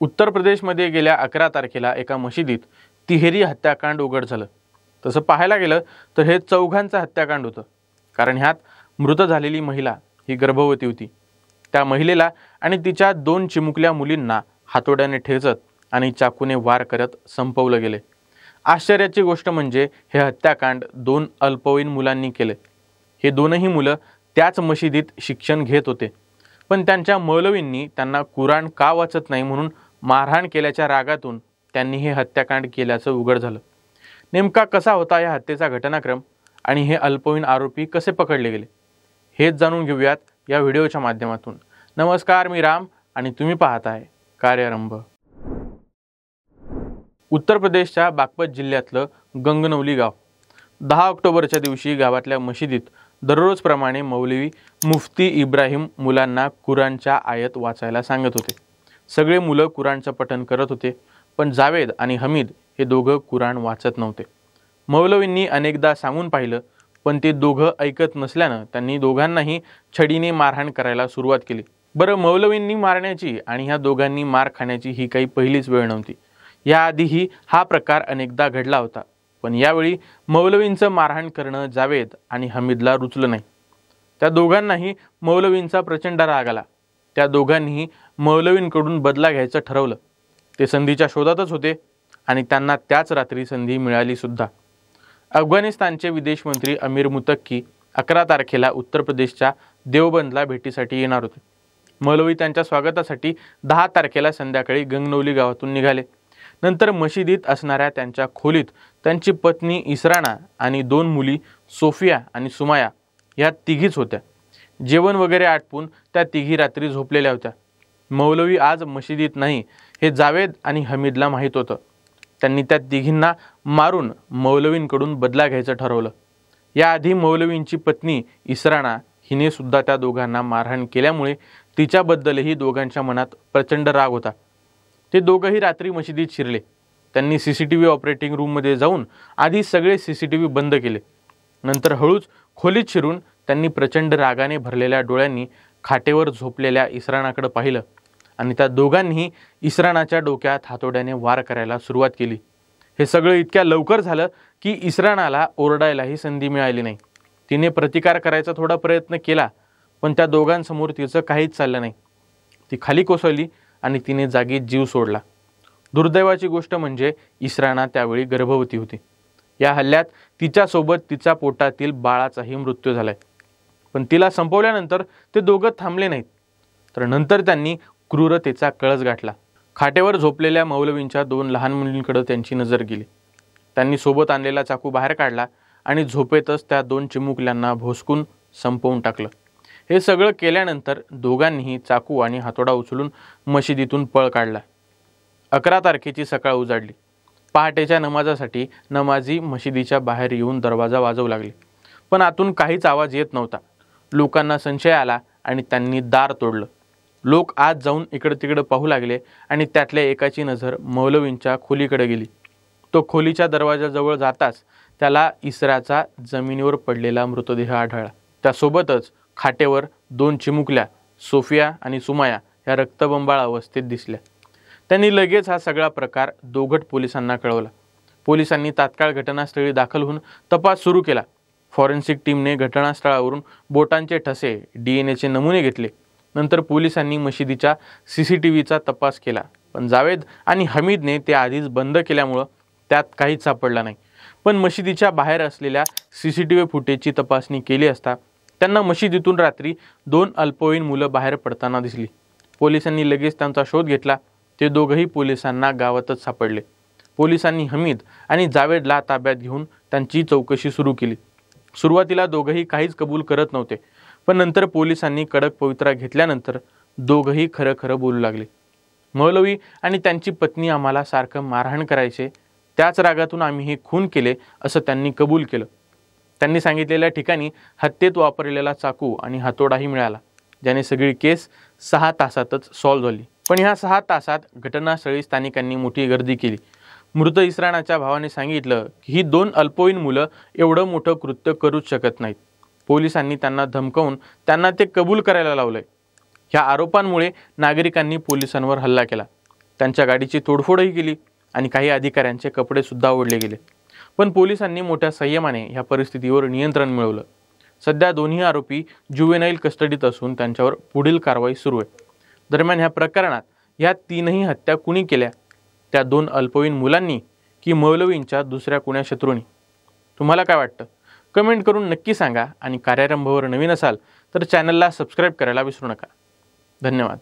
उत्तर प्रदेशमध्ये गेल्या 11 तारखेला एका मशिदीत तिहेरी हत्याकांड उघड झालं। तसं पाहायला गेलं तर हे चौघांचं हत्याकांड होतं, कारण ह्यात मृत झालेली महिला ही गर्भवती होती। त्या महिलेला आणि तिच्या 2 चिमुकल्या मुलींना हातोड्याने ठेचत आणि चाकूने वार करत संपवलं गेले। आश्चर्याची गोष्ट म्हणजे हे हत्याकांड 2 अल्पवयीन मुलांनी केले। हे दोनही मुलं त्याच मशिदीत शिक्षण घेत होते, पण त्यांच्या मौलवींनी त्यांना कुराण का वाचत नाही म्हणून मारहाण केल्याच्या रागातून त्यांनी हे हत्याकांड केल्याचं उघड झालं। नेमका कसा होता या हत्येचा घटनाक्रम आणि हे अल्पवयीन आरोपी कसे पकडले गेले, हेच जाणून घेऊयात या व्हिडिओच्या माध्यमातून। नमस्कार, मी राम आणि तुम्ही पाहताय कार्यारंभ। उत्तर प्रदेशच्या बागपत जिल्ह्यातलं गंगनौली गाव। 10 ऑक्टोबरच्या दिवशी गावातल्या मशिदीत दररोजप्रमाणे मौलवी मुफ्ती इब्राहिम मुलांना कुराणच्या आयत वाचायला सांगत होते। सगळे मुलं कुराणचं पठण करत होते, पण जावेद आणि हमीद हे दोघं कुराण वाचत नव्हते। मौलवींनी अनेकदा सांगून पाहिलं, पण ते दोघं ऐकत नसल्यानं त्यांनी दोघांनाही छडीने मारहाण करायला सुरुवात केली। बरं, मौलवींनी मारण्याची आणि ह्या दोघांनी मार खाण्याची ही काही पहिलीच वेळ नव्हती। याआधीही हा प्रकार अनेकदा घडला होता, पण यावेळी मौलवींचं मारहाण करणं जावेद आणि हमीदला रुचलं नाही। त्या दोघांनाही मौलवींचा प्रचंड राग आला। त्या दोघांनीही मौलवींकडून बदला घ्यायचं ठरवलं। ते संधीच्या शोधातच होते आणि त्यांना त्याच रात्री संधी मिळाली सुद्धा। अफगाणिस्तानचे विदेश मंत्री अमीर मुतक्की 11 तारखेला उत्तर प्रदेशच्या देवबंदला भेटीसाठी येणार होते। मौलवी त्यांच्या स्वागतासाठी 10 तारखेला संध्याकाळी गंगनौली गावातून निघाले। नंतर मशिदीत असणाऱ्या त्यांच्या खोलीत त्यांची पत्नी इसराना आणि 2 मुली सोफिया आणि सुमाया या तिघीच होत्या। जेवण वगैरे आटपून त्या तिघी रात्री झोपलेल्या होत्या। मौलवी आज मशिदीत नाही हे जावेद आणि हमीदला माहीत होतं। त्यांनी त्या तिघींना मारून मौलवींकडून बदला घ्यायचं ठरवलं। याआधी मौलवींची पत्नी इसराना हिने सुद्धा त्या दोघांना मारहाण केल्यामुळे तिच्याबद्दलही दोघांच्या मनात प्रचंड राग होता। ते दोघंही रात्री मशिदीत शिरले। त्यांनी CCTV ऑपरेटिंग रूममध्ये जाऊन आधी सगळे CCTV बंद केले। नंतर हळूच खोलीत शिरून त्यांनी प्रचंड रागाने भरलेल्या डोळ्यांनी खाटेवर झोपलेल्या इसरानाकडे पाहिलं आणि त्या दोघांनीही इसरानाच्या डोक्यात हातोड्याने वार करायला सुरुवात केली। हे सगळं इतक्या लवकर झालं की इसरानाला ओरडायलाही संधी मिळाली नाही। तिने प्रतिकार करायचा थोडा प्रयत्न केला, पण त्या दोघांसमोर तिचं काहीच चाललं नाही। ती खाली कोसळली आणि तिने जागीच जीव सोडला। दुर्दैवाची गोष्ट म्हणजे इसराना त्यावेळी गर्भवती होती। या हल्ल्यात तिच्यासोबत तिच्या पोटातील बाळाचाही मृत्यू झालाय। पण तिला संपवल्यानंतर ते दोघं थांबले नाहीत, तर नंतर त्यांनी क्रूरतेचा कळस गाठला। खाटेवर झोपलेल्या मौलवींच्या 2 लहान मुलींकडे त्यांची नजर गेली। त्यांनी सोबत आणलेला चाकू बाहेर काढला आणि झोपेतच त्या 2 चिमुकल्यांना भोसकून संपवून टाकलं। हे सगळं केल्यानंतर दोघांनीही चाकू आणि हातोडा उचलून मशिदीतून पळ काढला। 11 तारखेची सकाळ उजाडली। पहाटेच्या नमाजासाठी नमाजी मशिदीच्या बाहेर येऊन दरवाजा वाजवू लागले, पण आतून काहीच आवाज येत नव्हता। लोकांना संशय आला आणि त्यांनी दार तोडलं। लोक आत जाऊन इकडे तिकडे पाहू लागले आणि त्यातल्या एकाची नजर मौलवींच्या खोलीकडे गेली। तो खोलीच्या दरवाजाजवळ जाताच त्याला इसराचा जमिनीवर पडलेला मृतदेह आढळला। त्यासोबतच खाटेवर 2 चिमुकल्या सोफिया आणि सुमाया या रक्तबंबाळ अवस्थेत दिसल्या। त्यांनी लगेच हा सगळा प्रकार दोघट पोलिसांना कळवला। पोलिसांनी तात्काळ घटनास्थळी दाखल होऊन तपास सुरू केला। फॉरेन्सिक टीमने घटनास्थळावरून बोटांचे ठसे, DNA नमुने घेतले। नंतर पोलिसांनी मशिदीच्या CCTVचा तपास केला, पण जावेद आणि हमीदने ते आधीच बंद केल्यामुळे त्यात काहीच सापडलं नाही। पण मशिदीच्या बाहेर असलेल्या CCTV फुटेजची तपासणी केली असता त्यांना मशिदीतून रात्री 2 अल्पवयीन मुलं बाहेर पडताना दिसली। पोलिसांनी लगेच त्यांचा शोध घेतला। ते दोघंही पोलिसांना गावातच सापडले। पोलिसांनी हमीद आणि जावेदला ताब्यात घेऊन त्यांची चौकशी सुरू केली। सुरुवातीला दोघंही काहीच कबूल करत नव्हते, पण नंतर पोलिसांनी कडक पवित्रा घेतल्यानंतर दोघंही खरं खरं बोलू लागले। मौलवी आणि त्यांची पत्नी आम्हाला सारखं मारहाण करायचे, त्याच रागातून आम्ही हे खून केले असं त्यांनी कबूल केलं। त्यांनी सांगितलेल्या ठिकाणी हत्येत वापरलेला चाकू आणि हातोडाही मिळाला, ज्याने सगळी केस 6 तासातच सॉल्व्ह झाली। पण ह्या 6 तासात घटनास्थळी स्थानिकांनी मोठी गर्दी केली। मृत इसरानाच्या भावाने सांगितलं की ही 2 अल्पवयीन मुलं एवढं मोठं कृत्य करूच शकत नाहीत। पोलिसांनी त्यांना धमकावून त्यांना ते कबूल करायला लावलंय। ह्या आरोपांमुळे नागरिकांनी पोलिसांवर हल्ला केला। त्यांच्या गाडीची तोडफोडही केली आणि काही अधिकाऱ्यांचे कपडे सुद्धा ओढले गेले। पण पोलिसांनी मोठ्या संयमाने ह्या परिस्थितीवर नियंत्रण मिळवलं। सध्या दोन्ही आरोपी जुवेनाईल कस्टडीत असून त्यांच्यावर पुढील कारवाई सुरू आहे। दरम्यान ह्या प्रकरणात ह्या तीनही हत्या कुणी केल्या, त्या दोन अल्पवयीन मुलांनी की मौलवींच्या दुसऱ्या कुण्या शत्रूंनी? तुम्हाला काय वाटतं? कमेंट करून नक्की सांगा आणि कार्यारंभवर नवीन असाल तर चॅनलला सबस्क्राईब करायला विसरू नका। धन्यवाद।